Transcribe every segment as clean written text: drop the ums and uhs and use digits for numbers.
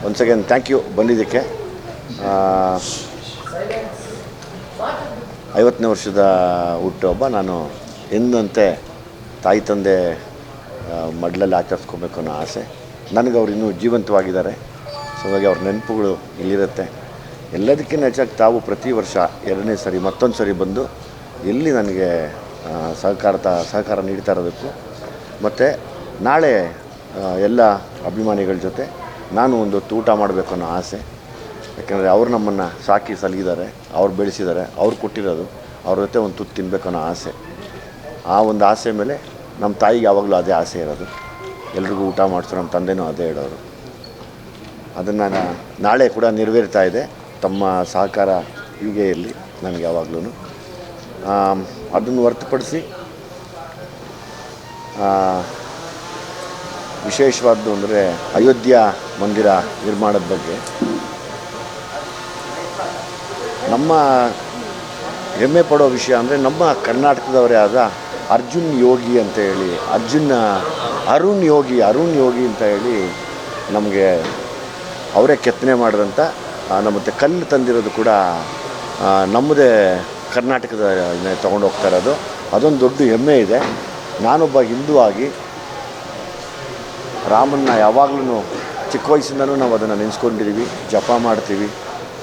Once again thank you ಬಂದಿದ್ದಕ್ಕೆ. 50ನೇ ವರ್ಷದ ಹುಟ್ಟುಹಬ್ಬ ನಾನು ಎಂದಂತೆ ತಾಯಿ ತಂದೆ ಮಡ್ಲಲ್ಲಿ ಆಚರಿಸ್ಕೋಬೇಕು ಅನ್ನೋ ಆಸೆ ನನಗೆ. ಅವ್ರು ಇನ್ನೂ ಜೀವಂತವಾಗಿದ್ದಾರೆ. ಸೊ ಹಾಗಾಗಿ ಅವ್ರ ನೆನಪುಗಳು ಇಲ್ಲಿರುತ್ತೆ. ಎಲ್ಲದಕ್ಕಿಂತ ಹೆಚ್ಚಾಗಿ ತಾವು ಪ್ರತಿ ವರ್ಷ 2ನೇ ಸರಿ ಮತ್ತೊಂದು ಸರಿ ಬಂದು ಇಲ್ಲಿ ನನಗೆ ಸಹಕಾರ ನೀಡ್ತಾ ಇರೋದಕ್ಕೂ, ಮತ್ತು ನಾಳೆ ಎಲ್ಲ ಅಭಿಮಾನಿಗಳ ಜೊತೆ ನಾನು ಒಂದು ಊಟ ಮಾಡಬೇಕು ಅನ್ನೋ ಆಸೆ. ಯಾಕೆಂದರೆ ಅವ್ರು ನಮ್ಮನ್ನು ಸಾಕಿ ಸಲಗಿದ್ದಾರೆ, ಅವ್ರು ಬೆಳೆಸಿದ್ದಾರೆ, ಅವ್ರು ಕೊಟ್ಟಿರೋದು, ಅವ್ರ ಜೊತೆ ಒಂದು ತುತ್ತು ತಿನ್ನಬೇಕು ಅನ್ನೋ ಆಸೆ. ಆ ಒಂದು ಆಸೆ ಮೇಲೆ ನಮ್ಮ ತಾಯಿಗೆ ಯಾವಾಗಲೂ ಅದೇ ಆಸೆ ಇರೋದು, ಎಲ್ರಿಗೂ ಊಟ ಮಾಡಿಸೋ. ನಮ್ಮ ತಂದೆನೂ ಅದೇ ಹೇಳೋರು. ಅದನ್ನು ನಾಳೆ ಕೂಡ ನೆರವೇರ್ತಾ ಇದೆ. ತಮ್ಮ ಸಹಕಾರ ಹೀಗೆ ಇರಲಿ ನನಗೆ ಯಾವಾಗಲೂ. ಅದನ್ನು ಹೊರತುಪಡಿಸಿ ವಿಶೇಷವಾದ್ದು ಅಂದರೆ ಅಯೋಧ್ಯ ಮಂದಿರ ನಿರ್ಮಾಣದ ಬಗ್ಗೆ ನಮ್ಮ ಹೆಮ್ಮೆ ಪಡೋ ವಿಷಯ ಅಂದರೆ ನಮ್ಮ ಕರ್ನಾಟಕದವರೇ ಆದ ಅರ್ಜುನ್ ಯೋಗಿ ಅಂತ ಹೇಳಿ, ಅರುಣ್ ಯೋಗಿ ಅಂತ ಹೇಳಿ ನಮಗೆ ಅವರೇ ಕೆತ್ತನೆ ಮಾಡಿದಂಥ ಮತ್ತು ಕಲ್ಲು ತಂದಿರೋದು ಕೂಡ ನಮ್ಮದೇ ಕರ್ನಾಟಕದ ತೊಗೊಂಡು ಹೋಗ್ತಾ ಇರೋದು. ಅದೊಂದು ದೊಡ್ಡ ಹೆಮ್ಮೆ ಇದೆ. ನಾನೊಬ್ಬ ಹಿಂದೂ ಆಗಿ ರಾಮನ್ನ ಯಾವಾಗಲೂ ಚಿಕ್ಕ ವಯಸ್ಸಿಂದನೂ ನಾವು ಅದನ್ನು ನೆನೆಸ್ಕೊಂಡಿದ್ದೀವಿ, ಜಪ ಮಾಡ್ತೀವಿ.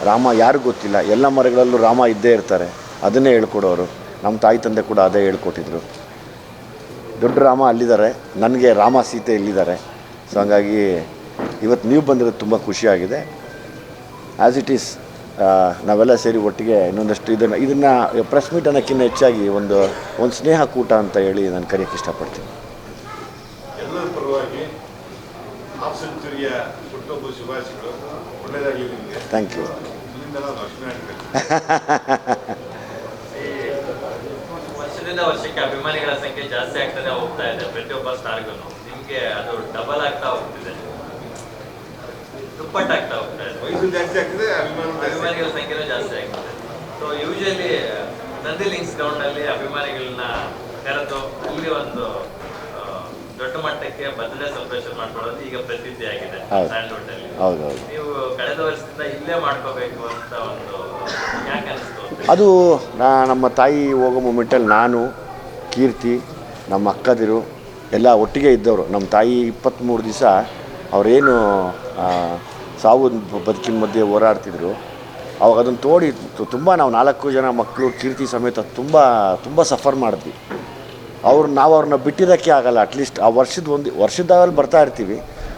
ರಾಮ ಯಾರಿಗೂ ಗೊತ್ತಿಲ್ಲ, ಎಲ್ಲ ಮರಗಳಲ್ಲೂ ರಾಮ ಇದ್ದೇ ಇರ್ತಾರೆ, ಅದನ್ನೇ ಹೇಳ್ಕೊಡೋರು. ನಮ್ಮ ತಾಯಿ ತಂದೆ ಕೂಡ ಅದೇ ಹೇಳ್ಕೊಟ್ಟಿದ್ರು. ದೊಡ್ಡ ರಾಮ ಅಲ್ಲಿದ್ದಾರೆ, ನನಗೆ ರಾಮ ಸೀತೆ ಇಲ್ಲಿದ್ದಾರೆ. ಸೊ ಹಾಗಾಗಿ ಇವತ್ತು ನೀವು ಬಂದಿರೋದು ತುಂಬ ಖುಷಿಯಾಗಿದೆ. ಆ್ಯಸ್ ಇಟ್ ಈಸ್ ನಾವೆಲ್ಲ ಸೇರಿ ಒಟ್ಟಿಗೆ ಇನ್ನೊಂದಷ್ಟು ಇದನ್ನು ಪ್ರೆಸ್ ಮೀಟ್ ಅನ್ನೋಕ್ಕಿಂತ ಹೆಚ್ಚಾಗಿ ಒಂದು ಸ್ನೇಹ ಕೂಟ ಅಂತ ಹೇಳಿ ನಾನು ಕರೆಯೋಕ್ಕೆ ಇಷ್ಟಪಡ್ತೀನಿ. ಎಲ್ಲರ ಪರವಾಗಿ ಹಾಫ್ ಸೆಂಚುರಿಯ ಹುಟ್ಟುಹಬ್ಬ ಶುಭಾಶಯಗಳು. ಒಳ್ಳೆಯದಾಗಲಿ ನಿಮಗೆ. Thank you. ವರ್ಷದಿಂದ ವರ್ಷಕ್ಕೆ ಅಭಿಮಾನಿಗಳ ಸಂಖ್ಯೆ ಜಾಸ್ತಿ ಆಗ್ತದೆ ಹೋಗ್ತಾ ಇದೆ. ಪ್ರತಿಯೊಬ್ಬ ಸ್ಟಾರ್ಗೂ ನಿಮಗೆ ಅದು ಡಬಲ್ ಆಗ್ತಾ ಹೋಗ್ತಿದೆ, ದುಪ್ಪಟ್ಟಾಗ್ತಾ ಹೋಗ್ತಾ ಇದೆ. ವಯಸ್ಸು ಜಾಸ್ತಿ ಆಗ್ತದೆ, ಅಭಿಮಾನಿಗಳ ಸಂಖ್ಯೆನೂ ಜಾಸ್ತಿ ಆಗ್ತದೆ. ಸೊ ಯೂಶಲಿ ನಂದಿ ಲಿಂಕ್ಸ್ ಗ್ರೌಂಡಲ್ಲಿ ಅಭಿಮಾನಿಗಳನ್ನ ಕರೆದು ಅಲ್ಲಿ ಒಂದು ದೊಡ್ಡ ಮಟ್ಟಕ್ಕೆ ಬರ್ತ್ಡೇ ಸೆಲೆಬ್ರೇಷನ್ ಮಾಡ್ಕೊಳ್ಳೋದು ಈಗ ಪ್ರಸಿದ್ಧಿ ಆಗಿದೆ ಸ್ಯಾಂಡ್ವುಡ್ ಅಲ್ಲಿ. ನೀವು ಕಳೆದ ವರ್ಷದಿಂದ ಇಲ್ಲೇ ಮಾಡ್ಕೋಬೇಕು ಅಂತ ಒಂದು ಯಾಕೆ ಅನಿಸ್ತು? ಅದು ನಮ್ಮ ತಾಯಿ ಹೋಗೋ ಮೂಮೆಂಟಲ್ಲಿ ನಾನು, ಕೀರ್ತಿ, ನಮ್ಮ ಅಕ್ಕದಿರು ಎಲ್ಲ ಒಟ್ಟಿಗೆ ಇದ್ದವರು. ನಮ್ಮ ತಾಯಿ 23 ದಿವಸ ಅವರೇನು ಸಾವು ಬದುಕಿನ ಮಧ್ಯೆ ಹೋರಾಡ್ತಿದ್ರು. ಅವಾಗ ಅದನ್ನು ತೋಡಿ ತುಂಬ ನಾವು 4 ಜನ ಮಕ್ಕಳು ಕೀರ್ತಿ ಸಮೇತ ತುಂಬ ಸಫರ್ ಮಾಡಿದ್ವಿ. ನಾವು ಅವ್ರನ್ನ ಬಿಟ್ಟಿರೋಕ್ಕೆ ಆಗಲ್ಲ. ಅಟ್ಲೀಸ್ಟ್ ಆ ವರ್ಷದಲ್ಲಿ ಬರ್ತಾ ಇರ್ತೀವಿ.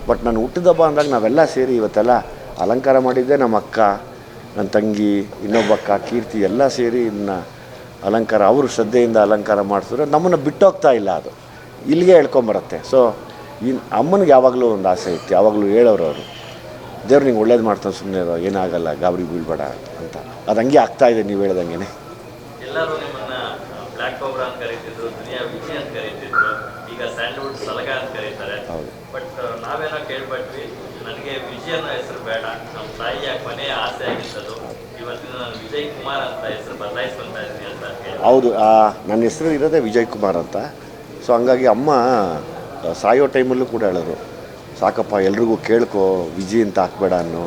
ಬಟ್ ನಾನು ಹುಟ್ಟಿದ ಹಬ್ಬ ಅಂದಾಗ ನಾವೆಲ್ಲ ಸೇರಿ ಇವತ್ತೆಲ್ಲ ಅಲಂಕಾರ ಮಾಡಿದ್ದೆ. ನಮ್ಮ ಅಕ್ಕ, ನನ್ನ ತಂಗಿ, ಇನ್ನೊಬ್ಬ ಅಕ್ಕ ಕೀರ್ತಿ ಎಲ್ಲ ಸೇರಿ ಇದನ್ನ ಅಲಂಕಾರ, ಅವರು ಶ್ರದ್ಧೆಯಿಂದ ಅಲಂಕಾರ ಮಾಡಿಸಿದ್ರೆ ನಮ್ಮನ್ನು ಬಿಟ್ಟೋಗ್ತಾ ಇಲ್ಲ. ಅದು ಇಲ್ಲಿಗೆ ಹೇಳ್ಕೊಂಬರುತ್ತೆ. ಸೊ ಅಮ್ಮನಿಗೆ ಯಾವಾಗಲೂ ಒಂದು ಆಸೆ ಇತ್ತು, ಯಾವಾಗಲೂ ಹೇಳೋರು ಅವರು, ದೇವ್ರು ನಿಂಗೆ ಒಳ್ಳೇದು ಮಾಡ್ತಾನೆ, ಸುಮ್ಮನೆ ಏನಾಗಲ್ಲ, ಗಾಬರಿ ಬೀಳ್ಬೇಡ ಅಂತ. ಅದು ಹಂಗೆ ಆಗ್ತಾಯಿದೆ ನೀವು ಹೇಳ್ದಂಗೆ. ಎಲ್ಲರೂ ನಿಮ್ಮನ್ನು ಬ್ಲ್ಯಾಕ್ ಕೋಬ್ರಾ ಅಂತ ಕರೀತಿದ್ರು, ದುನಿಯಾ ವಿಜಯ್ ಅಂತ ಕರೀತಿದ್ರು, ಈಗ ಸ್ಯಾಂಡ್ವುಡ್ ಸಲಗ ಅಂತ ಕರೀತಾರೆ. ಬಟ್ ನಾವೇನೋ ಕೇಳ್ಪಟ್ವಿ, ನನಗೆ ವಿಜಯ್ ಅನ್ನೋ ಹೆಸರು ಬೇಡ, ನಮ್ಮ ತಾಯಿಯ ಕೊನೆಯ ಆಸೆ ಆಗಿದ್ದದು, ಇವತ್ತಿನ ನಾನು ವಿಜಯ್ ಕುಮಾರ್ ಅಂತ ಹೆಸರು ಬದಲಾಯಿಸ್ಕೊತಾ ಇದ್ದೀನಿ ಅಂತ ಹೇಳಿ. ಹೌದು, ನನ್ನ ಹೆಸರು ಇರೋದೇ ವಿಜಯ್ ಕುಮಾರ್ ಅಂತ. ಸೊ ಹಂಗಾಗಿ ಅಮ್ಮ ಸಾಯೋ ಟೈಮಲ್ಲೂ ಕೂಡ ಹೇಳೋರು, ಸಾಕಪ್ಪ ಎಲ್ರಿಗೂ ಕೇಳ್ಕೊ, ವಿಜಯ್ ಅಂತ ಹಾಕ್ಬೇಡ ಅನ್ನೋ,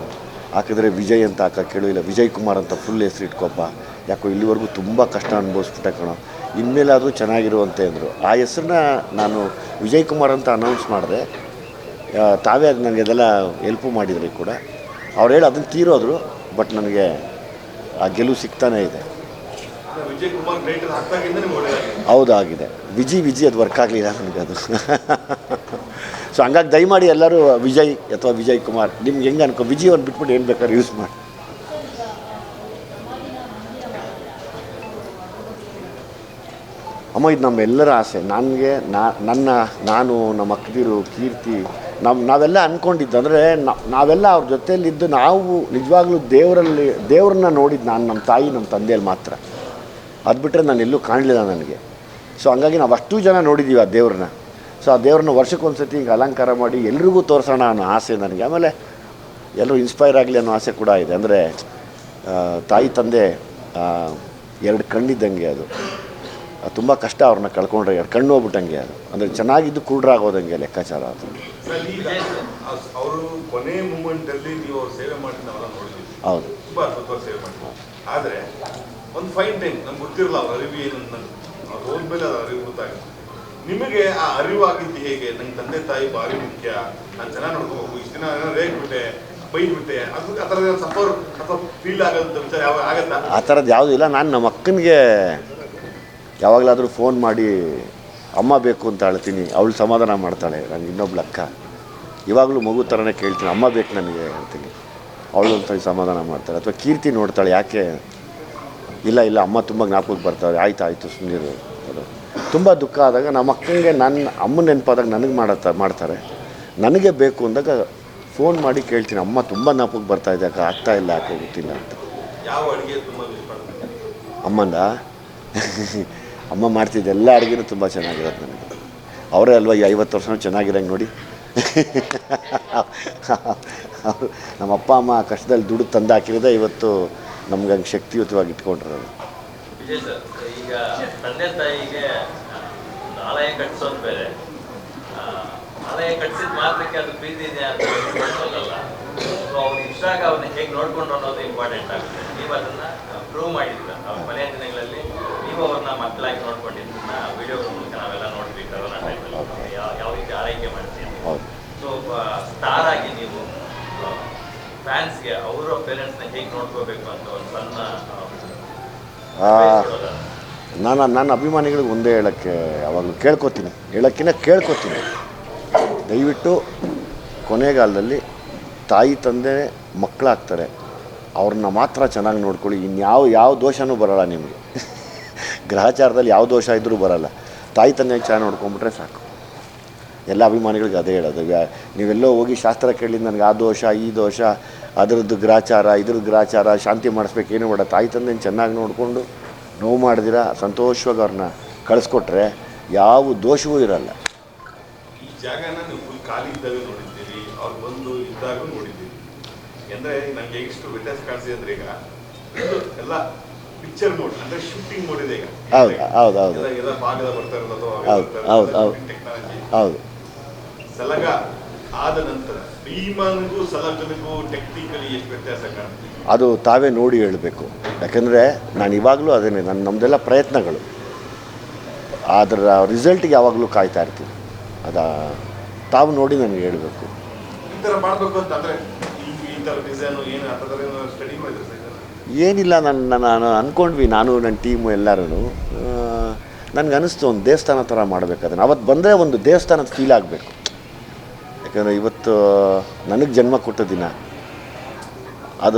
ಹಾಕಿದ್ರೆ ವಿಜಯ್ ಅಂತ ಹಾಕೋಕೆ ಕೇಳು, ಇಲ್ಲ ವಿಜಯ್ ಕುಮಾರ್ ಅಂತ ಫುಲ್ ಹೆಸರು ಇಟ್ಕೊಪ್ಪ, ಯಾಕೋ ಇಲ್ಲಿವರೆಗೂ ತುಂಬ ಕಷ್ಟ ಅನುಭವಿಸ್ಬಿಟ್ಟೆ ಕಣೋ, ಇನ್ಮೇಲಾದರೂ ಚೆನ್ನಾಗಿರುವಂತೆ ಅಂದರು. ಆ ಹೆಸರನ್ನ ನಾನು ವಿಜಯ್ ಕುಮಾರ್ ಅಂತ ಅನೌನ್ಸ್ ಮಾಡಿದೆ. ತಾವೇ ಅದು ನನಗೆ ಅದೆಲ್ಲ ಹೆಲ್ಪು ಮಾಡಿದ್ರಿ ಕೂಡ. ಅವ್ರು ಹೇಳಿ ಅದನ್ನು ತೀರೋದ್ರು. ಬಟ್ ನನಗೆ ಆ ಗೆಲುವು ಸಿಗ್ತಾನೇ ಇದೆ. ಹೌದಾಗಿದೆ. ವಿಜಿ ಅದು ವರ್ಕ್ ಆಗಲಿಲ್ಲ ನನಗೆ ಅದು. ಸೊ ಹಂಗಾಗಿ ದಯಮಾಡಿ ಎಲ್ಲರೂ ವಿಜಯ್ ಅಥವಾ ವಿಜಯ್ ಕುಮಾರ್ ನಿಮ್ಗೆ ಹೆಂಗೆ ಅನ್ಕೋ, ವಿಜಯ್ ಒಂದು ಬಿಟ್ಬಿಟ್ಟು ಏನು ಬೇಕಾದ್ರೂ ಯೂಸ್ ಮಾಡಿ. ಅಮ್ಮ ಇದು ನಮ್ಮೆಲ್ಲರ ಆಸೆ. ನಾನು ನಮ್ಮ ಅಕ್ಕದಿರು ಕೀರ್ತಿ ನಾವೆಲ್ಲ ಅಂದ್ಕೊಂಡಿದ್ದು ಅಂದರೆ ನಾವೆಲ್ಲ ಅವ್ರ ಜೊತೆಯಲ್ಲಿದ್ದು ನಾವು ನಿಜವಾಗ್ಲೂ ದೇವ್ರನ್ನ ನೋಡಿದ್ದು ನಾನು ನಮ್ಮ ತಾಯಿ ನಮ್ಮ ತಂದೆಯಲ್ಲಿ ಮಾತ್ರ. ಅದು ಬಿಟ್ಟರೆ ನಾನು ಎಲ್ಲೂ ಕಾಣಲಿಲ್ಲ ನನಗೆ. ಸೊ ಹಂಗಾಗಿ ನಾವು ಅಷ್ಟು ಜನ ನೋಡಿದ್ದೀವಿ ಆ ದೇವ್ರನ್ನ. ಸೊ ಆ ದೇವ್ರನ್ನ ವರ್ಷಕ್ಕೊಂದು ಸತಿ ಹಿಂಗೆ ಅಲಂಕಾರ ಮಾಡಿ ಎಲ್ರಿಗೂ ತೋರಿಸೋಣ ಅನ್ನೋ ಆಸೆ ನನಗೆ. ಆಮೇಲೆ ಎಲ್ಲರೂ ಇನ್ಸ್ಪೈರ್ ಆಗಲಿ ಅನ್ನೋ ಆಸೆ ಕೂಡ ಇದೆ. ಅಂದರೆ ತಾಯಿ ತಂದೆ 2 ಕಣ್ಣಿದ್ದಂಗೆ ಅದು. ತುಂಬ ಕಷ್ಟ ಅವ್ರನ್ನ ಕಳ್ಕೊಂಡ್ರೆ ಕಣ್ಣು ಹೋಗ್ಬಿಟ್ಟಂಗೆ ಅದು ಅಂದರೆ ಚೆನ್ನಾಗಿದ್ದು ಕುರುಡ್ರಾಗೋದಂಗೆ ಲೆಕ್ಕಾಚಾರ ಅದು. ಸರ್ ಈಗ ಅವರು ಕೊನೆ ಮೂಮೆಂಟಲ್ಲಿ ನೀವು ಅವ್ರು ಸೇವೆ ಮಾಡಿ ನಾವೆಲ್ಲ ನೋಡಿದ್ದೀವಿ. ಹೌದು, ತುಂಬ ಅದ್ಭುತವಾಗಿ ಸೇವೆ ಮಾಡಿದ್ರು. ಆದರೆ ಒಂದು ಫೈನ್ ಟೈಮ್ ನಮ್ಗೆ ಗೊತ್ತಿರಲ್ಲ ಅವ್ರ ಅರಿವು ಏನು ಅವ್ರು ಹೋದ್ಮೇಲೆ ಅದು ಅರಿವು ಗೊತ್ತಾಗುತ್ತೆ. ನಿಮಗೆ ಆ ಅರಿವಾಗಿದ್ದು ಹೇಗೆ? ನಂಗೆ ತಂದೆ ತಾಯಿ ಭಾರಿ ಮುಖ್ಯ, ನಾನು ಚೆನ್ನಾಗಿ ನೋಡ್ಕೋಬೇಕು, ಇಷ್ಟು ದಿನ ರೇಗ್ಬಿಟ್ಟೆ ಬೈದ್ಬಿಟ್ಟೆ, ಅದು ಆ ಥರದ ಸಫರ್ ಅಥವಾ ಫೀಲ್ ಆಗೋದು ವಿಚಾರ ಯಾವ ಆಗತ್ತಾ? ಆ ಥರದ್ದು ಯಾವುದೂ ಇಲ್ಲ. ನಾನು ನಮ್ಮ ಅಕ್ಕನಿಗೆ ಯಾವಾಗಲಾದರೂ ಫೋನ್ ಮಾಡಿ ಅಮ್ಮ ಬೇಕು ಅಂತ ಹೇಳ್ತೀನಿ, ಅವಳು ಸಮಾಧಾನ ಮಾಡ್ತಾಳೆ. ನನಗೆ ಇನ್ನೊಬ್ಳು ಅಕ್ಕ ಇವಾಗಲೂ ಮಗು ಥರನೇ ಕೇಳ್ತೀನಿ, ಅಮ್ಮ ಬೇಕು ನನಗೆ ಹೇಳ್ತೀನಿ, ಅವಳು ಅಂತ ಸಮಾಧಾನ ಮಾಡ್ತಾಳೆ. ಅಥವಾ ಕೀರ್ತಿ ನೋಡ್ತಾಳೆ, ಯಾಕೆ ಇಲ್ಲ ಇಲ್ಲ ಅಮ್ಮ ತುಂಬ ಜ್ಞಾಪಕಕ್ಕೆ ಬರ್ತಾವೆ, ಆಯಿತು ಸುಮ್ಮನಿರು. ಅದು ತುಂಬ ದುಃಖ ಆದಾಗ ನಮ್ಮ ಅಕ್ಕನಿಗೆ ನನ್ನ ಅಮ್ಮನ ನೆನಪಾದಾಗ ನನಗೆ ಮಾಡ್ತಾರೆ. ನನಗೆ ಬೇಕು ಅಂದಾಗ ಫೋನ್ ಮಾಡಿ ಕೇಳ್ತೀನಿ, ಅಮ್ಮ ತುಂಬ ಜ್ಞಾಪಕಕ್ಕೆ ಬರ್ತಾಯಿದೆ ಅಕ್ಕ, ಆಗ್ತಾಯಿಲ್ಲ ಯಾಕೆ ಗೊತ್ತಿಲ್ಲ ಅಂತ. ಯಾವ ಅಡುಗೆ ತುಂಬ ಮಿಸ್ ಮಾಡ್ತಾರೆ ಅಮ್ಮಂದ? ಅಮ್ಮ ಮಾಡ್ತಿದ್ದೆ ಎಲ್ಲ ಅಡುಗೆನೂ ತುಂಬ ಚೆನ್ನಾಗಿರೋದು ನನಗೆ. ಅವರೇ ಅಲ್ವಾ ಈ 50 ವರ್ಷನೂ ಚೆನ್ನಾಗಿರಂಗೆ ನೋಡಿ. ನಮ್ಮ ಅಪ್ಪ ಅಮ್ಮ ಕಷ್ಟದಲ್ಲಿ ದುಡ್ಡು ತಂದು ಹಾಕಿರೋದೇ ಇವತ್ತು ನಮ್ಗೆ ಹಂಗೆ ಶಕ್ತಿಯುತವಾಗಿ ಇಟ್ಕೊಂಡಿರೋದು. ವಿಜಯ್ ಸರ್, ಈಗ ತಂದೆ ತಾಯಿಗೆ ಆಲಯ ಕಟ್ಸೋದು ಬೇರೆ, ಆಲಯ ಕಟ್ಸಿದ ಮಾತ್ರಕ್ಕೆ ಅದು ಪ್ರೀತಿ ಇದೆ ಅಂತ ಮಾಡ್ಸೋದಲ್ಲ. ಸೊ ಅವ್ರು ಇಷ್ಟಾಗ ಅವ್ರನ್ನ ಹೇಗೆ ನೋಡ್ಕೊಂಡು ಅನ್ನೋದು ಇಂಪಾರ್ಟೆಂಟ್ ಆಗುತ್ತೆ. ನೀವು ಅದನ್ನು ಪ್ರೂವ್ ಮಾಡಿದ್ರ ಅವ್ರ ಮನೆಯ ದಿನಗಳಲ್ಲಿ. ನೀವು ಅವ್ರನ್ನ ಮಕ್ಕಳಾಗಿ ನೋಡ್ಕೊಂಡಿದ್ದನ್ನ ವಿಡಿಯೋಗಳ ಮೂಲಕ ನಾವೆಲ್ಲ ನೋಡ್ತೀವಿ ಕರೋನಾ ಟೈಮಲ್ಲಿ ಯಾವ ರೀತಿ ಆರೈಕೆ ಮಾಡ್ತೀವಿ. ಸೊ ಸ್ಟಾರ್ ಆಗಿ ನೀವು ಫ್ಯಾನ್ಸ್ಗೆ ಅವರ ಪೇರೆಂಟ್ಸ್ನ ಹೇಗೆ ನೋಡ್ಕೋಬೇಕು ಅಂತ ಒಂದು ಸಣ್ಣ ನಾನು ಅಭಿಮಾನಿಗಳಿಗೆ ಒಂದೇ ಯಾವಾಗಲೂ ಕೇಳ್ಕೊತೀನಿ, ದಯವಿಟ್ಟು ಕೊನೆಗಾಲದಲ್ಲಿ ತಾಯಿ ತಂದೆ ಮಕ್ಕಳಾಗ್ತಾರೆ, ಅವ್ರನ್ನ ಮಾತ್ರ ಚೆನ್ನಾಗಿ ನೋಡ್ಕೊಳ್ಳಿ. ಯಾವ ದೋಷನೂ ಬರೋಲ್ಲ ನಿಮಗೆ. ಗ್ರಹಚಾರದಲ್ಲಿ ಯಾವ ದೋಷ ಇದ್ದರೂ ಬರೋಲ್ಲ. ತಾಯಿ ತಂದೆ ಚೆನ್ನಾಗಿ ನೋಡ್ಕೊಂಬಿಟ್ರೆ ಸಾಕು. ಎಲ್ಲ ಅಭಿಮಾನಿಗಳಿಗೆ ಅದೇ ಹೇಳೋದು. ನೀವೆಲ್ಲೋ ಹೋಗಿ ಶಾಸ್ತ್ರ ಕೇಳಿ ನನಗೆ ಆ ದೋಷ ಈ ದೋಷ ಅದರದ್ದು ಗ್ರಾಚಾರ ಇದ್ರದ್ದು ಗ್ರಾಚಾರ ಶಾಂತಿ ಮಾಡಿಸ್ಬೇಕು ಏನು ಬೇಡ. ತಾಯಿ ತಂದೆನ ಚೆನ್ನಾಗಿ ನೋಡಿಕೊಂಡು ನೋವು ಮಾಡಿದಿರ ಸಂತೋಷವಾಗಿ ಅವ್ರನ್ನ ಕಳಿಸ್ಕೊಟ್ರೆ ಯಾವ ದೋಷವೂ ಇರಲ್ಲ. ಈ ಜಾಗನ ನೀವು ಫುಲ್ ಖಾಲಿ ಇದ್ದಾಗ ನೋಡಿದ್ದೀರಿ, ಅವ್ರು ಬಂದು ಇದ್ದಾಗ ನೋಡಿದ್ದೀರಿ. ಅಂದರೆ ನನಗೆ ಇಷ್ಟು ವ್ಯತ್ಯಾಸ ಕಾಣಿಸಿದೆ ಅಂದರೆ ಈಗ ಎಲ್ಲ ಪಿಕ್ಚರ್ ಮೋಡ್ ಅಂದರೆ ಶೂಟಿಂಗ್ ಮೋಡ್ ಇದೆ ಈಗ. ಹೌದು ಎಲ್ಲ ಭಾಗದ ಬರ್ತಾ ಇರೋದು ಟೆಕ್ನಾಲಜಿ. ಹೌದು. ಸಲಗ ಆದ ನಂತರ ಭೀಮನಿಗೂ ಸಲಗನಿಗೂ ಟೆಕ್ನಿಕಲಿ ಎಷ್ಟು ವ್ಯತ್ಯಾಸ ಕಾಣುತ್ತೆ? ಅದು ತಾವೇ ನೋಡಿ ಹೇಳಬೇಕು. ಯಾಕೆಂದರೆ ನಾನು ಇವಾಗಲೂ ಅದೇನೆ, ನಮ್ಮದೆಲ್ಲ ಪ್ರಯತ್ನಗಳು, ಅದರ ರಿಸಲ್ಟ್ಗೆ ಯಾವಾಗಲೂ ಕಾಯ್ತಾ ಇರ್ತೀವಿ. ತಾವು ನೋಡಿ ನನಗೆ ಹೇಳಬೇಕು. ಈ ಥರ ಮಾಡಬೇಕು ಅಂತಂದರೆ ಈ ಥರ ಡಿಸೈನು ಏನು ಆ ಥರ ಸ್ಟಡಿ ಮಾಡಿದ್ರೆ ಏನಿಲ್ಲ, ನಾನು ಅಂದ್ಕೊಂಡ್ವಿ, ನಾನು ನನ್ನ ಟೀಮು ಎಲ್ಲರೂ. ನನಗೆ ಅನ್ನಿಸ್ತು ಒಂದು ದೇವಸ್ಥಾನ ಥರ ಮಾಡಬೇಕಾದ್ರೆ ಅವತ್ತು ಬಂದರೆ ಒಂದು ದೇವಸ್ಥಾನದ ಫೀಲ್ ಆಗಬೇಕು. ಯಾಕಂದರೆ ಇವತ್ತು ನನಗೆ ಜನ್ಮ ಕೊಟ್ಟ ದಿನ ಅದು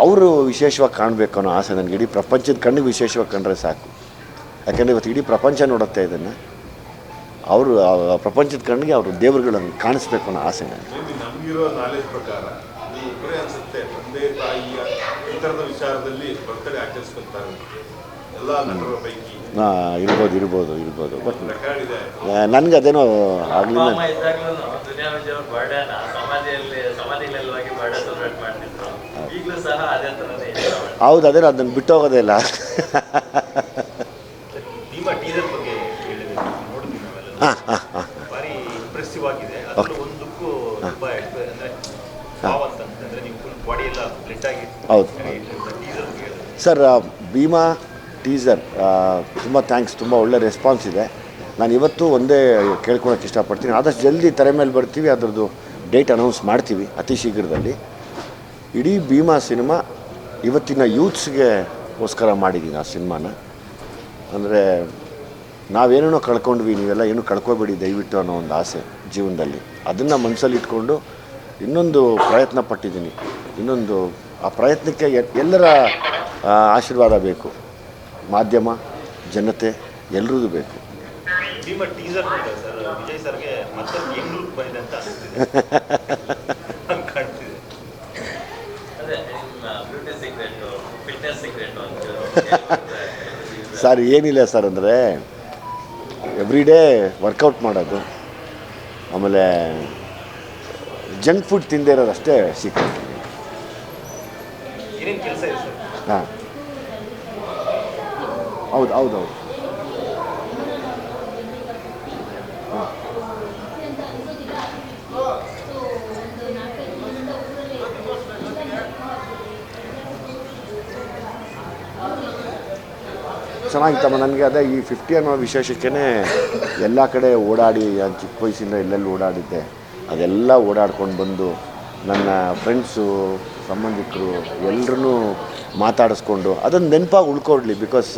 ಅವರು ವಿಶೇಷವಾಗಿ ಕಾಣಬೇಕು ಅನ್ನೋ ಆಸೆ ನನಗೆ. ಇಡೀ ಪ್ರಪಂಚದ ಕಣ್ಣಿಗೆ ವಿಶೇಷವಾಗಿ ಕಂಡ್ರೆ ಸಾಕು. ಯಾಕಂದರೆ ಇವತ್ತು ಇಡೀ ಪ್ರಪಂಚ ನೋಡುತ್ತೆ ಇದನ್ನು. ಅವರು ಪ್ರಪಂಚದ ಕಣ್ಣಿಗೆ ಅವರು ದೇವರುಗಳನ್ನು ಕಾಣಿಸ್ಬೇಕು ಅನ್ನೋ ಆಸೆ ನನಗೆ. ನಮಗಿರೋ ನಾಲೆಜ್ ಪ್ರಕಾರ ಒಬ್ಬರೇ ಅನಿಸುತ್ತೆ ತಂದೆ ತಾಯಿಯ ಈ ಥರದ ವಿಚಾರದಲ್ಲಿ ಬರ್ತಡೇ ಆಚರಿಸ್ಕೊತಾರೆ ಎಲ್ಲ ನಟರ ಪೈಕಿ. ಇರ್ಬೋದು ಬಟ್ ನನಗೆ ಅದೇನೋ ಆಗಲಿ. ಹೌದು, ಅದೇನೋ ಅದನ್ನು ಬಿಟ್ಟು ಹೋಗೋದೇ ಇಲ್ಲ. ಹೌದು ಸರ್, ಭೀಮಾ ಟೀಸರ್ ತುಂಬ ಥ್ಯಾಂಕ್ಸ್, ತುಂಬ ಒಳ್ಳೆ ರೆಸ್ಪಾನ್ಸ್ ಇದೆ. ನಾನು ಇವತ್ತು ಒಂದೇ ಕೇಳ್ಕೊಳಕ್ಕೆ ಇಷ್ಟಪಡ್ತೀನಿ, ಆದಷ್ಟು ಜಲ್ದಿ ತೆರೆ ಮೇಲೆ ಬರ್ತೀವಿ, ಅದರದ್ದು ಡೇಟ್ ಅನೌನ್ಸ್ ಮಾಡ್ತೀವಿ ಅತಿ ಶೀಘ್ರದಲ್ಲಿ. ಇಡೀ ಭೀಮಾ ಸಿನಿಮಾ ಇವತ್ತಿನ ಯೂತ್ಸ್ಗೋಸ್ಕರ ಮಾಡಿದ್ದೀನಿ ಆ ಸಿನಿಮಾನ. ಅಂದರೆ ನಾವೇನೇನೋ ಕಳ್ಕೊಂಡ್ವಿ, ನೀವೆಲ್ಲ ಏನೂ ಕಳ್ಕೊಬೇಡಿ ದಯವಿಟ್ಟು ಅನ್ನೋ ಒಂದು ಆಸೆ ಜೀವನದಲ್ಲಿ. ಅದನ್ನು ಮನಸ್ಸಲ್ಲಿ ಇಟ್ಕೊಂಡು ಇನ್ನೊಂದು ಪ್ರಯತ್ನ ಪಟ್ಟಿದ್ದೀನಿ. ಆ ಪ್ರಯತ್ನಕ್ಕೆ ಎಲ್ಲರ ಆಶೀರ್ವಾದ ಬೇಕು, ಮಾಧ್ಯಮ ಜನತೆ ಎಲ್ಲರದ್ದು ಬೇಕು. ಸರ್ ಏನಿಲ್ಲ ಸರ್, ಅಂದರೆ ಎವ್ರಿ ಡೇ ವರ್ಕೌಟ್ ಮಾಡೋದು, ಆಮೇಲೆ ಜಂಕ್ ಫುಡ್ ತಿಂದೇ ಇರೋದು ಅಷ್ಟೇ ಸೀಕ್ರೆಟ್. ಹಾಂ ಹೌದು ಚೆನ್ನಾಗಿತ್ತಮ್ಮ. ನನಗೆ ಅದೇ ಈ 50 ಅನ್ನೋ ವಿಶೇಷಕ್ಕೇ ಎಲ್ಲ ಕಡೆ ಓಡಾಡಿ, ನಾನು ಚಿಕ್ಕ ವಯಸ್ಸಿಂದ ಎಲ್ಲೆಲ್ಲಿ ಓಡಾಡಿದ್ದೆ ಅದೆಲ್ಲ ಓಡಾಡ್ಕೊಂಡು ಬಂದು ನನ್ನ ಫ್ರೆಂಡ್ಸು ಸಂಬಂಧಿಕರು ಎಲ್ಲರೂ ಮಾತಾಡಿಸ್ಕೊಂಡು ಅದೊಂದು ನೆನಪಾಗಿ ಉಳ್ಕೊಡ್ಲಿ. ಬಿಕಾಸ್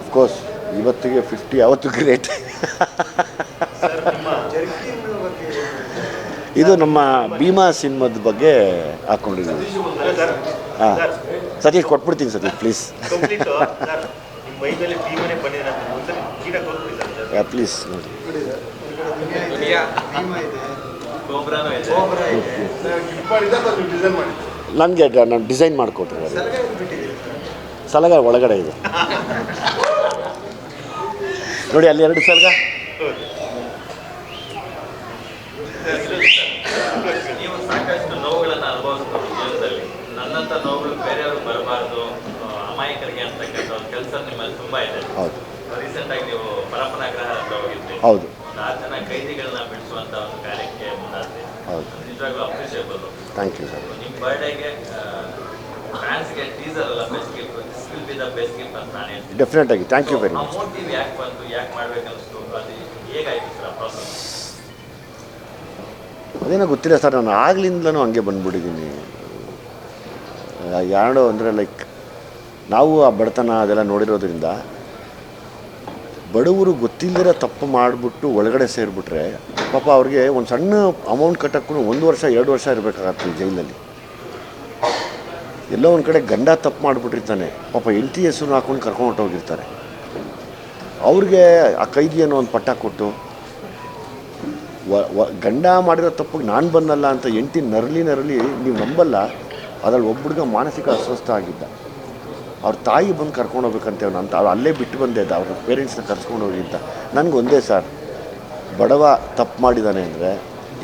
ಅಫ್ಕೋರ್ಸ್ ಇವತ್ತಿಗೆ 50 ಯಾವತ್ತೂ ಗ್ರೇಟ್. ಇದು ನಮ್ಮ ಭೀಮಾ ಸಿನಿಮಾದ ಬಗ್ಗೆ ಹಾಕ್ಕೊಂಡಿದ್ದೀವಿ. ಹಾಂ ಸತೀಶ್ ಕೊಟ್ಬಿಡ್ತೀನಿ ಸತೀಶ್ ಪ್ಲೀಸ್. ಪ್ಲೀಸ್ ನೋಡಿ ನನಗೆ ನಾನು ಡಿಸೈನ್ ಮಾಡಿಕೊಟ್ರಿ. ಸಲಗ ಒಳಗಡೆ ಇದೆ ನೋಡಿ, ಅಲ್ಲಿ 2 ಸಲಗ. ನೀವು ಸಾಕಷ್ಟು ನೋವುಗಳನ್ನು ಅನುಭವಿಸ್ತಾರೆ ಜೀವನದಲ್ಲಿ. ನನ್ನಂಥ ನೋವುಗಳು ಬೇರೆಯವರು ಬರಬಾರ್ದು, ಅಮಾಯಕರಿಗೆ ಅಂತಕ್ಕಂಥ ಒಂದು ಕೆಲಸ ನಿಮ್ಮಲ್ಲಿ ತುಂಬ ಇದೆ. ಹೌದು. ರೀಸೆಂಟಾಗಿ ನೀವು ಪರಪ್ಪನಗ್ರಹ ಹತ್ರ ಹೋಗಿದ್ರಿ. ಹೌದು. ಒಂದು 6 ಜನ ಕೈದಿಗಳನ್ನ ಬಿಡಿಸುವಂಥ ಒಂದು ಕಾರ್ಯಕ್ಕೆ ಮುಂದಾದ್ರಿ. ಹೌದು. ನಿಜವಾಗ್ಲೂ ಅಪ್ರಿಷಿಯಬಲ್. Thank you sir. ನಿಮ್ಮ ಬರ್ಡೇಗೆ ಫ್ಯಾನ್ಸ್ಗೆ ಟೀಸರ್ ಅಲ್ಲ best gift, this will be the best gift ಅಂತ ನಾನು ಹೇಳ್ತೀನಿ. ಡೆಫಿನೆಟಾಗಿ thank you very uh much. Motive ಯಾಕೆ ಬಂತು, ಯಾಕೆ ಮಾಡ್ಬೇಕನ್ನಿಸ್ತು, ಅದು ಹೇಗಾಯ್ತು ಸರ್ ಆ ಪ್ರಾಸೆಸ್? ಅದೇನೋ ಗೊತ್ತಿಲ್ಲ ಸರ್, ನಾನು ಆಗ್ಲಿಂದಲೂ ಹಂಗೆ ಬಂದ್ಬಿಟ್ಟಿದ್ದೀನಿ. ಯಾರೋ ಅಂದರೆ ಲೈಕ್ ನಾವು ಆ ಬಡತನ ಅದೆಲ್ಲ ನೋಡಿರೋದ್ರಿಂದ ಬಡವರು ಗೊತ್ತಿಲ್ಲದಿರೋ ತಪ್ಪು ಮಾಡಿಬಿಟ್ಟು ಒಳಗಡೆ ಸೇರಿಬಿಟ್ರೆ ಪಾಪ ಅವ್ರಿಗೆ ಒಂದು ಸಣ್ಣ ಅಮೌಂಟ್ ಕಟ್ಟೋಕ್ಕೂ 1 ವರ್ಷ 2 ವರ್ಷ ಇರಬೇಕಾಗತ್ತೆ ಜೈಲಲ್ಲಿ. ಎಲ್ಲೋ ಒಂದು ಕಡೆ ಗಂಡ ತಪ್ಪು ಮಾಡಿಬಿಟ್ಟಿರ್ತಾನೆ, ಪಾಪ ಹೆಂಡತಿ ಹೆಸರು ಹಾಕ್ಕೊಂಡು ಕರ್ಕೊಂಡು ಹೊಟ್ಟೋಗಿರ್ತಾರೆ. ಅವ್ರಿಗೆ ಆ ಕೈದಿ ಅನ್ನೋ ಒಂದು ಪಟ್ಟ ಕೊಟ್ಟು ಗಂಡ ಮಾಡಿರೋ ತಪ್ಪಿಗೆ ನಾನು ಬಂದಲ್ಲ ಅಂತ ಹೆಂಡತಿ ನರಳಿ ನೀವು ನಂಬಲ್ಲ. ಅದ್ರಲ್ಲಿ ಒಬ್ಬಳಿಗೆ ಮಾನಸಿಕ ಅಸ್ವಸ್ಥ ಆಗಿದ್ದ. ಅವ್ರ ತಾಯಿ ಬಂದು ಕರ್ಕೊಂಡು ಹೋಗ್ಬೇಕಂತೇವೆ ಅಂತ ಅವ್ರು ಅಲ್ಲೇ ಬಿಟ್ಟು ಬಂದೆ, ಅವ್ರ ಪೇರೆಂಟ್ಸ್ನ ಕರ್ಸ್ಕೊಂಡು ಹೋಗಿದ್ದ. ನನಗೊಂದೇ ಸರ್, ಬಡವ ತಪ್ಪು ಮಾಡಿದ್ದಾನೆ ಅಂದರೆ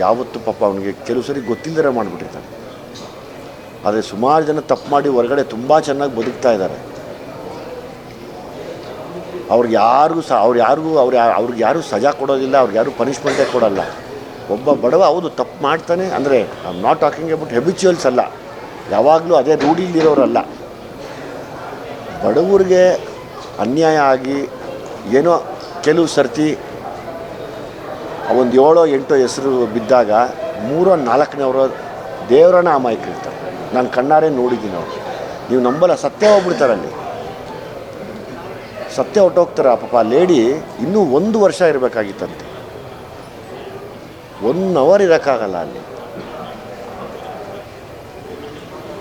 ಯಾವತ್ತೂ ಪಾಪ ಅವನಿಗೆ ಕೆಲವು ಸರಿ ಗೊತ್ತಿಲ್ಲದೇ ಮಾಡಿಬಿಟ್ಟಿರ್ತಾನೆ. ಆದರೆ ಸುಮಾರು ಜನ ತಪ್ಪು ಮಾಡಿ ಹೊರಗಡೆ ತುಂಬ ಚೆನ್ನಾಗಿ ಬದುಕ್ತಾ ಇದ್ದಾರೆ. ಅವ್ರಿಗೆ ಯಾರಿಗೂ ಸಜಾ ಕೊಡೋದಿಲ್ಲ, ಅವ್ರಿಗೆ ಯಾರೂ ಪನಿಷ್ಮೆಂಟೇ ಕೊಡೋಲ್ಲ. ಒಬ್ಬ ಬಡವ ಹೌದು ತಪ್ಪು ಮಾಡ್ತಾನೆ ಅಂದರೆ I am not talking about habituals ಅಲ್ಲ, ಯಾವಾಗಲೂ ಅದೇ ರೂಢಿಲಿರೋರಲ್ಲ. ಬಡವರಿಗೆ ಅನ್ಯಾಯ ಆಗಿ ಏನೋ ಕೆಲವು ಸರ್ತಿ ಒಂದು 7-8 ಹೆಸರು ಬಿದ್ದಾಗ 3-4ನೇವರು ದೇವರನ್ನ ಅಮಾಯಕರಿರ್ತಾರೆ. ನಾನು ಕಣ್ಣಾರೆ ನೋಡಿದ್ದೀನಿ. ಅವರು ನೀವು ನಂಬಲ್ಲ, ಸತ್ಯ ಹೋಗ್ಬಿಡ್ತಾರಲ್ಲಿ, ಸತ್ಯ ಹೊಟ್ಟೋಗ್ತಾರೆ. ಪಾಪ ಲೇಡಿ ಇನ್ನೂ 1 ವರ್ಷ ಇರಬೇಕಾಗಿತ್ತಂತೆ, 1 ಅವರ್ ಇರೋಕ್ಕಾಗಲ್ಲ ಅಲ್ಲಿ.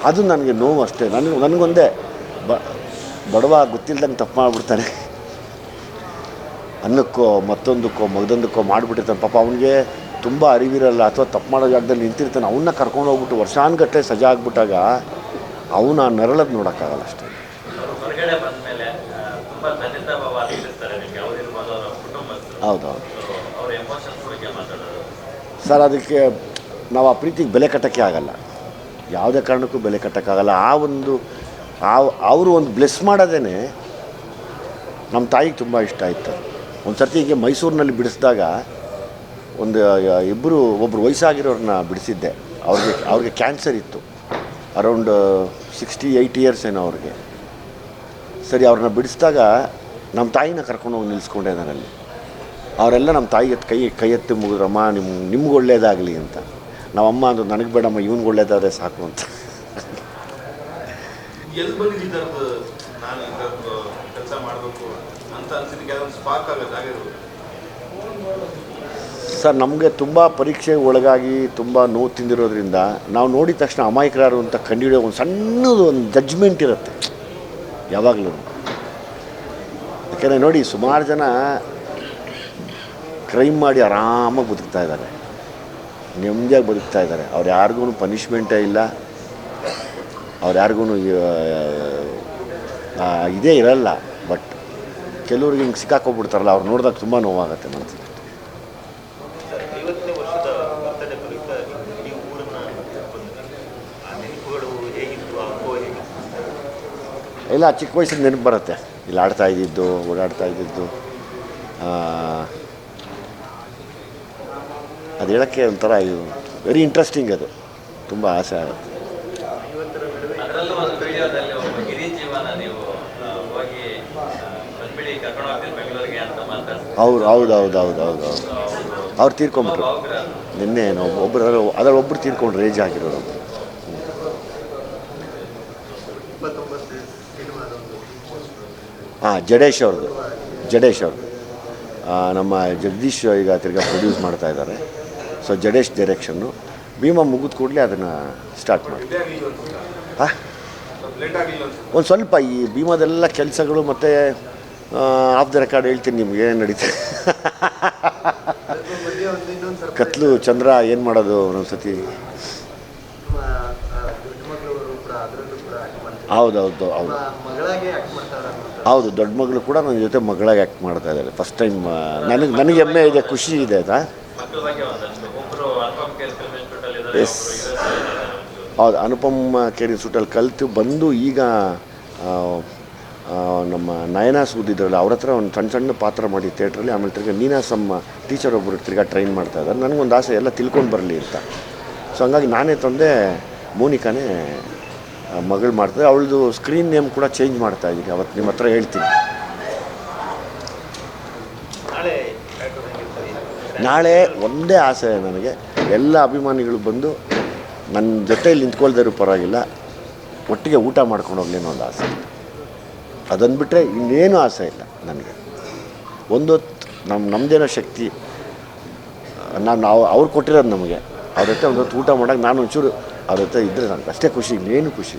ಅದು ನನಗೆ ನೋವು ಅಷ್ಟೇ. ನನಗೊಂದೇ ಬಡವ ಗೊತ್ತಿಲ್ದಂಗೆ ತಪ್ಪು ಮಾಡಿಬಿಡ್ತಾನೆ, ಅನ್ನಕ್ಕೋ ಮತ್ತೊಂದಕ್ಕೋ ಮಗದೊಂದಕ್ಕೋ ಮಾಡಿಬಿಟ್ಟಿರ್ತಾನೆ. ಪಾಪ ಅವನಿಗೆ ತುಂಬ ಅರಿವಿರಲ್ಲ, ಅಥವಾ ತಪ್ಪು ಮಾಡೋ ಜಾಗದಲ್ಲಿ ನಿಂತಿರ್ತಾನೆ. ಅವನ್ನ ಕರ್ಕೊಂಡು ಹೋಗ್ಬಿಟ್ಟು ವರ್ಷಾನುಗಟ್ಟಲೆ ಸಜಾ ಆಗ್ಬಿಟ್ಟಾಗ ಅವನು ಆ ನರಳದು ನೋಡೋಕ್ಕಾಗಲ್ಲ ಅಷ್ಟೇ. ಹೊರಗಡೆ ಬಂದ ಮೇಲೆ ತುಂಬ ಖಂಡಿತವಾಗಿ ಆಗಿರ್ತಾರೆ ನಿಮಗೆ, ಅವರಿರ್ಬೋದು ಅವರ ಕುಟುಂಬಸ್ಥರು. ಹೌದೌದು ಅವ್ರ ಎಮೋಷನ್ಸ್ ಬಗ್ಗೆ ಮಾತಾಡೋದು ಸರ್. ಅದಕ್ಕೆ ನಾವು ಆ ಪ್ರೀತಿಗೆ ಬೆಲೆ ಕಟ್ಟೋಕ್ಕೆ ಆಗಲ್ಲ, ಯಾವುದೇ ಕಾರಣಕ್ಕೂ ಬೆಲೆ ಕಟ್ಟೋಕ್ಕಾಗಲ್ಲ. ಅವರು ಒಂದು ಬ್ಲೆಸ್ ಮಾಡೋದೇ ನಮ್ಮ ತಾಯಿಗೆ ತುಂಬ ಇಷ್ಟ ಆಯಿತು. ಒಂದು ಸರ್ತಿ ಹೀಗೆ ಮೈಸೂರಿನಲ್ಲಿ ಬಿಡಿಸಿದಾಗ ಒಬ್ಬರು ವಯಸ್ಸಾಗಿರೋರನ್ನ ಬಿಡಿಸಿದ್ದೆ. ಅವ್ರಿಗೆ ಕ್ಯಾನ್ಸರ್ ಇತ್ತು, ಅರೌಂಡ್ 68 ಇಯರ್ಸ್ ಏನೋ ಅವ್ರಿಗೆ. ಸರಿ, ಅವ್ರನ್ನ ಬಿಡಿಸಿದಾಗ ನಮ್ಮ ತಾಯಿನ ಕರ್ಕೊಂಡು ಹೋಗಿ ನಿಲ್ಲಿಸ್ಕೊಂಡೆ ನಾನಲ್ಲಿ. ಅವರೆಲ್ಲ ನಮ್ಮ ತಾಯಿಗೆ ಕೈ ಎತ್ತಿ ಮುಗಿದ್ರಮ್ಮ ನಿಮ್ಗೆ ಒಳ್ಳೇದಾಗಲಿ ಅಂತ. ನಾವಮ್ಮ ಅಂದ್ರು, ನನಗೆ ಬೇಡಮ್ಮ, ಇವ್ನಿಗೆ ಒಳ್ಳೇದಾದರೆ ಸಾಕು ಅಂತ. ಎಲ್ಲಿ ಬಂದಿದ್ದು ನಾನು ಕೆಲಸ ಮಾಡಬೇಕು ಅಂತ ಅನ್ಸಿದ್ದಕ್ಕೆ ಅದೊಂದು ಸ್ಪಾರ್ಕ್ ಆಗೋದು? ಸರ್, ನಮಗೆ ತುಂಬ ಪರೀಕ್ಷೆಗೆ ಒಳಗಾಗಿ ತುಂಬ ನೋವು ತಿಂದಿರೋದ್ರಿಂದ ನಾವು ನೋಡಿದ ತಕ್ಷಣ ಅಮಾಯಕರಾರು ಅಂತ ಕಂಡುಹಿಡಿಯೋ ಒಂದು ಸಣ್ಣದು ಒಂದು ಜಡ್ಜ್ಮೆಂಟ್ ಇರುತ್ತೆ ಯಾವಾಗಲೂ. ಯಾಕೆಂದರೆ ನೋಡಿ, ಸುಮಾರು ಜನ ಕ್ರೈಮ್ ಮಾಡಿ ಆರಾಮಾಗಿ ಬದುಕ್ತಾ ಇದ್ದಾರೆ, ನೆಮ್ಮದಿಯಾಗಿ ಬದುಕ್ತಾ ಇದ್ದಾರೆ. ಅವ್ರು ಯಾರಿಗೂ ಪನಿಷ್ಮೆಂಟೇ ಇಲ್ಲ, ಅವ್ರು ಯಾರಿಗೂ ಇದೇ ಇರಲ್ಲ. ಬಟ್ ಕೆಲವ್ರಿಗೆ ಹಿಂಗೆ ಸಿಕ್ಕಾಕೊಬಿಡ್ತಾರಲ್ಲ, ಅವ್ರು ನೋಡಿದಾಗ ತುಂಬ ನೋವಾಗುತ್ತೆ ಮನಸ್ಸಿಗೆ. ಇಲ್ಲ, ಚಿಕ್ಕ ವಯಸ್ಸಿನ ನೆನಪು ಬರುತ್ತೆ. ಇಲ್ಲಿ ಆಡ್ತಾ ಇದ್ದಿದ್ದು, ಓಡಾಡ್ತಾ ಇದ್ದಿದ್ದು, ಅದು ಹೇಳೋಕ್ಕೆ ಒಂಥರ ವೆರಿ ಇಂಟ್ರೆಸ್ಟಿಂಗ್. ಅದು ತುಂಬ ಆಸೆ ಆಗುತ್ತೆ. ಅದರಲ್ಲೂ ಒಂದು ವಿಡಿಯೋದಲ್ಲಿ ಒಬ್ಬ ಗಿರಿ ಜೀವನ ನೀವು ಹೋಗಿ ಬಂದ್ಬಿಡಿ ಕರ್ಕೊಂಡು ಹೋಗ್ತೀನಿ ಬೆಂಗಳೂರಿಗೆ ಅಂತ ಮಾತಾಡ್ತಾರೆ. ಹೌದು ಅವ್ರು ತೀರ್ಕೊಂಬಿಟ್ರು ಭಾವುಕರ ನಿನ್ನೆ ಒಬ್ಬರು ಅದ್ರಲ್ಲಿ ಒಬ್ಬರು ತೀರ್ಕೊಂಡು ರೇಜ್ ಆಗಿರೋರು. ಹಾಂ ಜಡೇಶ್ ಅವ್ರದ್ದು ನಮ್ಮ ಜಗದೀಶ್ ಈಗ ತಿರ್ಗಾ ಪ್ರೊಡ್ಯೂಸ್ ಮಾಡ್ತಾ ಇದ್ದಾರೆ. So Jadesh direction. ಭೀಮಾ ಮುಗಿದ ಕೂಡಲೇ ಅದನ್ನು ಸ್ಟಾರ್ಟ್ ಮಾಡಿ. ಹಾಂ ಒಂದು ಸ್ವಲ್ಪ ಈ ಭೀಮಾದೆಲ್ಲ ಕೆಲಸಗಳು ಮತ್ತು ಆಫ್ ದ ರೆಕಾರ್ಡ್ ಹೇಳ್ತೀನಿ ನಿಮ್ಗೆ ಏನು ನಡೀತದೆ. ಕತ್ಲು ಚಂದ್ರ ಏನು ಮಾಡೋದು ಒಂದೊಂದು ಸತಿ. ಹೌದು ದೊಡ್ಡ ಮಗಳು ಕೂಡ ನನ್ನ ಜೊತೆ ಮಗಳಾಗಿ ಆ್ಯಕ್ಟ್ ಮಾಡ್ತಾ ಇದ್ದಾರೆ ಫಸ್ಟ್ ಟೈಮ್. ನನಗೆ ಹೆಮ್ಮೆ ಇದೆ, ಖುಷಿ ಇದೆ ಆಯಿತಾ. ಮಕ್ಕಳ ಬಗ್ಗೆ ಒಂದಷ್ಟು ಒಬ್ಬರು ಅನುಪಮ್ ಕೇರ್ ಫಿಲ್ಮ್ ಇನ್ಸ್ಟಿಟ್ಯೂಟಲ್ಲಿ ಇದ್ದಾರೆ, ಎಸ್ ಹೌದು, ಅನುಪಮ್ ಕೇರ್ ಇನ್ಸ್ಟಿಟ್ಯೂಟಲ್ಲಿ ಕಲಿತು ಬಂದು ಈಗ ನಮ್ಮ ನಯನಾ ಸೂದಿದ್ರಲ್ಲ ಅವ್ರ ಹತ್ರ ಒಂದು ಸಣ್ಣ ಪಾತ್ರ ಮಾಡಿ ಥಿಯೇಟ್ರಲ್ಲಿ. ಆಮೇಲೆ ತಿರ್ಗಿ ನೀನಾಸಮ್ಮ ಟೀಚರ್ ಒಬ್ಬರು ತಿರ್ಗಾ ಟ್ರೈನ್ ಮಾಡ್ತಾ ಇದ್ದಾರೆ. ನನಗೊಂದು ಆಸೆ ಎಲ್ಲ ತಿಳ್ಕೊಂಡು ಬರಲಿ ಅಂತ. ಸೊ ಹಂಗಾಗಿ ನಾನೇ ತಂದೆ ಮೋನಿಕಾನೇ ಮಗಳು ಮಾಡ್ತಾರೆ. ಅವಳದು ಸ್ಕ್ರೀನ್ ನೇಮ್ ಕೂಡ ಚೇಂಜ್ ಮಾಡ್ತಾ ಇದ್ದೀನಿ, ಅವತ್ತು ನಿಮ್ಮ ಹತ್ರ ಹೇಳ್ತೀನಿ. ನಾಳೆ ಒಂದೇ ಆಸೆ ನನಗೆ, ಎಲ್ಲ ಅಭಿಮಾನಿಗಳು ಬಂದು ನನ್ನ ಜೊತೆಯಲ್ಲಿ ನಿಂತ್ಕೊಳ್ದಿರೋ ಪರವಾಗಿಲ್ಲ, ಒಟ್ಟಿಗೆ ಊಟ ಮಾಡ್ಕೊಂಡು ಹೋಗ್ಲಿ ಅನ್ನೋ ಒಂದು ಆಸೆ. ಅದನ್ನು ಬಿಟ್ಟರೆ ಇನ್ನೇನು ಆಸೆ ಇಲ್ಲ ನನಗೆ. ಒಂದೊತ್ತು ನಮ್ಮದೇನೋ ಶಕ್ತಿ ನಾವು ಅವ್ರು ಕೊಟ್ಟಿರೋದು ನಮಗೆ. ಅವ್ರ ಜೊತೆ ಒಂದೊತ್ತು ಊಟ ಮಾಡೋಕೆ ನಾನು ಒಂಚೂರು ಅವ್ರ ಜೊತೆ ಇದ್ದರೆ ನನಗೆ ಅಷ್ಟೇ ಖುಷಿ, ಇನ್ನೇನು ಖುಷಿ.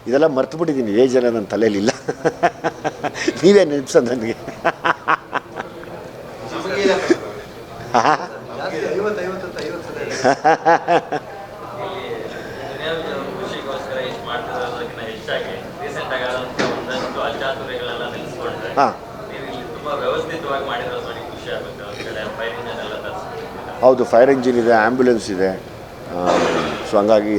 ಇದೆಲ್ಲ ಮರ್ತುಬಿಟ್ಟಿದ್ದೀನಿ, ಏಜೆಲ್ಲ ನನ್ನ ತಲೆಯಲ್ಲಿಲ್ಲ. ನೀವೇ ನೆನಪಿಸೋದು ನನಗೆ. ಖುಷಿಗೋಸ್ಕರ ಇಷ್ಟು ಮಾಡ್ತಿರೋದಕ್ಕಿಂತ ಹೆಚ್ಚಾಗಿ ರೀಸೆಂಟ್ ಆಗಾದಂಥ ಒಂದಷ್ಟು ಅಚಾತುರ್ಯಗಳೆಲ್ಲ ನಿಲ್ಲಿಸ್ಕೊಂಡ್ರೆ ನೀವು ಇಲ್ಲಿ ತುಂಬ ವ್ಯವಸ್ಥಿತವಾಗಿ ಮಾಡಿರೋದು ನೋಡಿ ಖುಷಿ ಆಗುತ್ತೆ. ಒಂದು ಕಡೆ ಫೈರ್ ಇಂಜಿನ್ ಎಲ್ಲ ತರಿಸ್ಕೊಂಡಿದ್ದೀರಾ. ಹೌದು, ಫೈರ್ ಇಂಜಿನ್ ಇದೆ, ಆ್ಯಂಬುಲೆನ್ಸ್ ಇದೆ. ಸೊ ಹಂಗಾಗಿ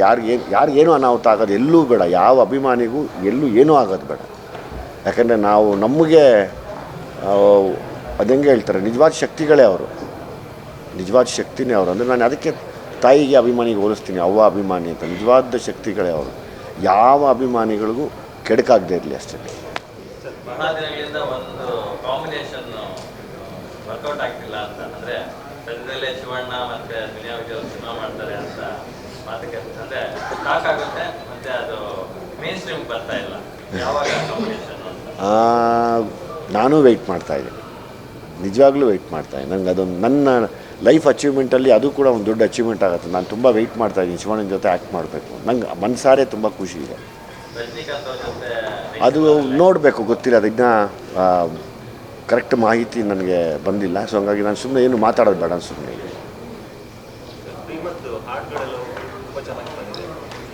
ಯಾರಿಗೇನು ಅನಾಹುತ ಆಗೋದು ಎಲ್ಲೂ ಬೇಡ, ಯಾವ ಅಭಿಮಾನಿಗೂ ಎಲ್ಲೂ ಏನೂ ಆಗೋದು ಬೇಡ. ಯಾಕಂದರೆ ನಾವು ನಮಗೆ ಅದಂಗೆ ಹೇಳ್ತಾರೆ, ನಿಜವಾದ ಶಕ್ತಿಗಳೇ ಅವರು, ನಿಜವಾದ ಶಕ್ತಿನೇ ಅವರು. ಅಂದರೆ ನಾನು ಅದಕ್ಕೆ ತಾಯಿಗೆ ಅಭಿಮಾನಿಗೆ ಹೋಲಿಸ್ತೀನಿ, ಅವ್ವ ಅಭಿಮಾನಿ ಅಂತ. ನಿಜವಾದ ಶಕ್ತಿಗಳೇ ಅವರು, ಯಾವ ಅಭಿಮಾನಿಗಳಿಗೂ ಕೆಡಕಾಗದೇ ಇರಲಿ ಅಷ್ಟೇ. ಬಹಳ ದಿನಗಳಿಂದ ಒಂದು ಕಾಂಬಿನೇಷನ್ ವರ್ಕೌಟ್ ಆಗ್ತಿಲ್ಲ ಅಂತ, ಅಂದರೆ ಸದ್ಯದಲ್ಲೇ ಶಿವಣ್ಣ ಮತ್ತು ದುನಿಯಾ ವಿಜಯ್ ಸಿನಿಮಾ ಮಾಡ್ತಾರೆ ಅಂತ ಮಾತುಕತೆ, ಅಂದರೆ ಟಾಕ್ ಆಗುತ್ತೆ, ಮತ್ತು ಅದು ಮೇನ್ ಸ್ಟ್ರೀಮ್ ಬರ್ತಾ ಇಲ್ಲ. ಯಾವಾಗ ಕಾಂಬಿನೇಷನ್ ಅಂತ ನಾನು ವೆಯ್ಟ್ ಮಾಡ್ತಾಯಿದ್ದೀನಿ, ನಿಜವಾಗ್ಲೂ ವೆಯ್ಟ್ ಮಾಡ್ತಾಯಿದ್ದೀನಿ. ನನಗೆ ಅದೊಂದು ನನ್ನ ಲೈಫ್ ಅಚೀವ್ಮೆಂಟಲ್ಲಿ ಅದು ಕೂಡ ಒಂದು ದೊಡ್ಡ ಅಚೀವ್ಮೆಂಟ್ ಆಗುತ್ತೆ. ನಾನು ತುಂಬ ವೆಯ್ಟ್ ಮಾಡ್ತಾಯಿದ್ದೀನಿ ಶಿವಣ್ಣನ ಜೊತೆ ಆ್ಯಕ್ಟ್ ಮಾಡಬೇಕು. ನಂಗೆ ಮನಸಾರೆ ತುಂಬ ಖುಷಿ ಇದೆ. ರಜನಿಕಾಂತ್ ಅವ್ರ ಜೊತೆ ಅದು ನೋಡಬೇಕು, ಗೊತ್ತಿಲ್ಲ, ಅದನ್ನ ಕರೆಕ್ಟ್ ಮಾಹಿತಿ ನನಗೆ ಬಂದಿಲ್ಲ. ಸೊ ಹಂಗಾಗಿ ನಾನು ಸುಮ್ಮನೆ ಏನು ಮಾತಾಡೋದು ಬೇಡ ಸುಮ್ಮನೆ. ಶ್ರೀಮಂತ್ ಹಾಡುಗಳೆಲ್ಲ ತುಂಬ ಚೆನ್ನಾಗಿ ಬಂದಿದೆ.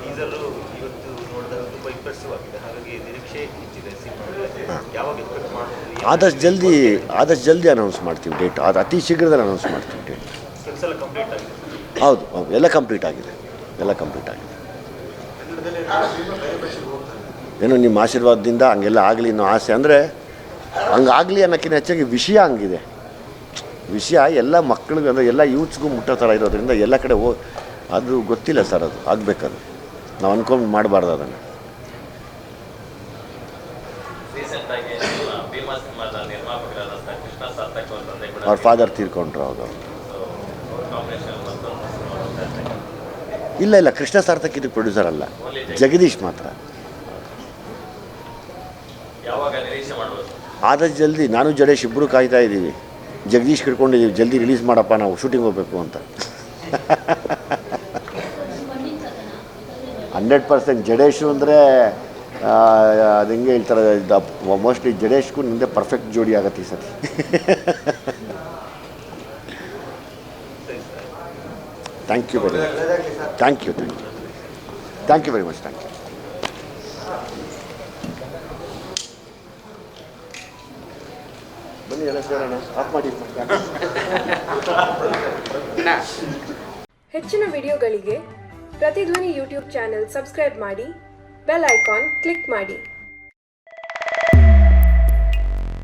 ಟೀಸರು ಇವತ್ತು ನೋಡಿದಾಗ ತುಂಬ ಇಂಪ್ರೆಸಿವ್ ಆಗಿದೆ. ಹಾಗಾಗಿ ನಿರೀಕ್ಷೆ ಹೆಚ್ಚಿದೆ ಸಿನಿಮಾ. ಯಾವಾಗ ಎಕ್ಸ್ಪೆಕ್ಟ್ ಮಾಡ್ಬೋದು? ಆದಷ್ಟು ಜಲ್ದಿ ಅನೌನ್ಸ್ ಮಾಡ್ತೀವಿ ಡೇಟ್. ಅದು ಅತಿ ಶೀಘ್ರದಲ್ಲಿ ಅನೌನ್ಸ್ ಮಾಡ್ತೀವಿ ಡೇಟ್. ಕೆಲಸ ಎಲ್ಲ ಕಂಪ್ಲೀಟ್ ಆಗಿದೆ. ಹೌದು, ಎಲ್ಲ ಕಂಪ್ಲೀಟ್ ಆಗಿದೆ. ಏನೋ ನಿಮ್ಮ ಆಶೀರ್ವಾದದಿಂದ ಹಂಗೆಲ್ಲ ಆಗಲಿ ಅನ್ನೋ ಆಸೆ. ಅಂದರೆ ಹಂಗಾಗಲಿ ಅನ್ನೋಕ್ಕಿಂತ ಹೆಚ್ಚಾಗಿ ವಿಷಯ ಹಂಗಿದೆ. ವಿಷಯ ಎಲ್ಲ ಮಕ್ಕಳಿಗೆ, ಅಂದರೆ ಎಲ್ಲ ಯೂತ್ಸ್ಗೂ ಮುಟ್ಟೋ ಥರ ಇರೋದ್ರಿಂದ ಎಲ್ಲ ಕಡೆ ಅದು ಗೊತ್ತಿಲ್ಲ ಸರ್, ಅದು ಆಗಬೇಕದು. ನಾವು ಅಂದ್ಕೊಂಡು ಮಾಡಬಾರ್ದು ಅದನ್ನು. ರೀಸೆಂಟಾಗಿ ಭೀಮಾ ಸಿನಿಮಾದ ನಿರ್ಮಾಪಕರಾದಂಥ ಕೃಷ್ಣ ಸಾರ್ಥಕ್ ಅವ್ರ ತಂದೆ ಕೂಡ ಅವ್ರ ಫಾದರ್ ತೀರ್ಕೊಂಡ್ರು. ಹೌದು. ಕಾಂಬಿನೇಷನ್ ಮತ್ತೊಂದು ಸಿನಿಮಾ ಮಾಡ್ತಾ ಇದ್ದಾರೆ. ಇಲ್ಲ ಕೃಷ್ಣ ಸಾರ್ಥಕ್ ಇದಕ್ಕೆ ಪ್ರೊಡ್ಯೂಸರ್ ಅಲ್ಲ, ಜಗದೀಶ್ ಮಾತ್ರ. ಯಾವಾಗ ನಿರೀಕ್ಷೆ ಮಾಡ್ಬೋದು? ಆದಷ್ಟು ಜಲ್ದಿ. ನಾನು ಜಡೇಶ್ ಇಬ್ಬರು ಕಾಯ್ತಾ ಇದ್ದೀವಿ. ಜಗದೀಶ್ ಹಿಡ್ಕೊಂಡಿದ್ದೀವಿ, ಜಲ್ದಿ ರಿಲೀಸ್ ಮಾಡಪ್ಪ, ನಾವು ಶೂಟಿಂಗ್ ಹೋಗಬೇಕು ಅಂತ. 100% ಜಡೇಶು ಅಂದರೆ ಅದು ಹೆಂಗೆ ಹೇಳ್ತಾರೆ, ಮೋಸ್ಟ್ಲಿ ಜಡೇಶ್ಗೂ ನಿಂದೆ ಪರ್ಫೆಕ್ಟ್ ಜೋಡಿ ಆಗತ್ತೆ ಈ ಸತಿ. Thank you very much. Thank you very much. Thank you. ಬನ್ನಿ ಎಲ್ಲ ಸೇರೋಣ. ಆಫ್ ಮಾಡಿ. ಹೆಚ್ಚಿನ ವಿಡಿಯೋಗಳಿಗೆ ಪ್ರತಿಧ್ವನಿ ಯೂಟ್ಯೂಬ್ ಚಾನೆಲ್ ಸಬ್ಸ್ಕ್ರೈಬ್ ಮಾಡಿ, ಬೆಲ್ ಐಕಾನ್ ಕ್ಲಿಕ್ ಮಾಡಿ.